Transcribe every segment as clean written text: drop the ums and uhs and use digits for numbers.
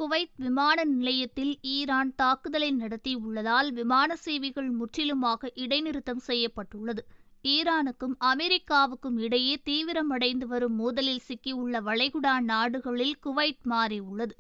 Kuwait விமான நிலையத்தில் Iran தாக்குதலை நடத்தியுள்ளதால் விமான சேவைகள் முற்றிலுமாக இடைநிறுத்தம் செய்யப்பட்டுள்ளது. ஈரானுக்கும் அமெரிக்காவுக்கும் இடையே தீவிரமடைந்து வரும் மோதலில் சிக்கியுள்ள வளைகுடா நாடுகளில் குவைத் மாறியுள்ளது.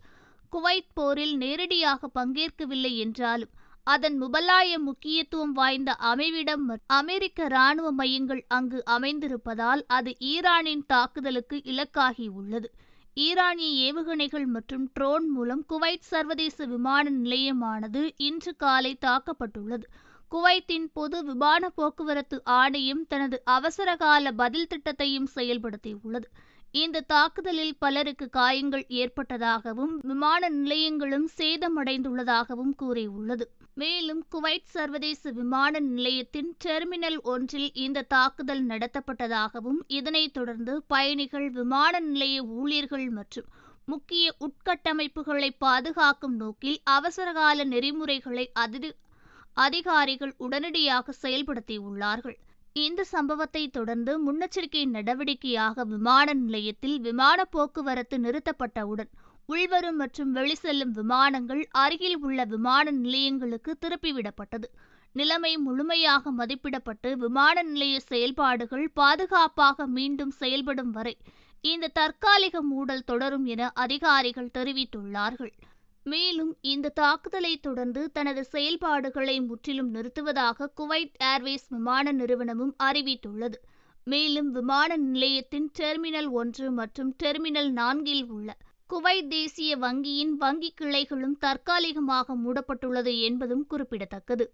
குவைத் போரில் நேரடியாக பங்கேற்கவில்லை என்றாலும் அதன் முபலாய முக்கியத்துவம் வாய்ந்த அமைவிடம் அமெரிக்க இராணுவ மையங்கள் அங்கு அமைந்திருப்பதால் அது ஈரானின் தாக்குதலுக்கு இலக்காகியுள்ளது. ஈரானிய ஏவுகணைகள் மற்றும் ட்ரோன் மூலம் குவைத் சர்வதேச விமான நிலையமானது இன்று காலை தாக்கப்பட்டுள்ளது. குவைத்தின் பொது விமான போக்குவரத்து ஆணையம் தனது அவசரகால பதில் திட்டத்தையும் செயல்படுத்தியுள்ளது. இந்த தாக்குதலில் பலருக்கு காயங்கள் ஏற்பட்டதாகவும் விமான நிலையங்களும் சேதமடைந்துள்ளதாகவும் கூறியுள்ளது. மேலும் குவைத் சர்வதேச விமான நிலையத்தின் டெர்மினல் ஒன்றில் இந்த தாக்குதல் நடத்தப்பட்டதாகவும் இதனைத் தொடர்ந்து பயணிகள், விமான நிலைய ஊழியர்கள் மற்றும் முக்கிய உட்கட்டமைப்புகளை பாதுகாக்கும் நோக்கில் அவசரகால நெறிமுறைகளை அதிகாரிகள் உடனடியாக செயல்படுத்தியுள்ளார்கள். இந்த சம்பவத்தை தொடர்ந்து முன்னெச்சரிக்கை நடவடிக்கையாக விமான நிலையத்தில் விமான போக்குவரத்து நிறுத்தப்பட்டவுடன் உள்வரும் மற்றும் வெளிசெல்லும் விமானங்கள் அருகில் உள்ள விமான நிலையங்களுக்கு திருப்பிவிடப்பட்டது. நிலைமை முழுமையாக மதிப்பிடப்பட்டு விமான நிலைய செயல்பாடுகள் பாதுகாப்பாக மீண்டும் செயல்படும் வரை இந்த தற்காலிக மூடல் தொடரும் என அதிகாரிகள் தெரிவித்துள்ளார்கள். மேலும் இந்த தாக்குதலை தொடர்ந்து தனது செயல்பாடுகளை முற்றிலும் நிறுத்துவதாக குவைத் ஏர்வேஸ் விமான நிறுவனமும் அறிவித்துள்ளது. மேலும் விமான நிலையத்தின் டெர்மினல் 1 மற்றும் டெர்மினல் 4 உள்ள குவைத் தேசிய வங்கியின் வங்கி கிளைகளும் தற்காலிகமாக மூடப்பட்டுள்ளது என்பதும் குறிப்பிடத்தக்கது.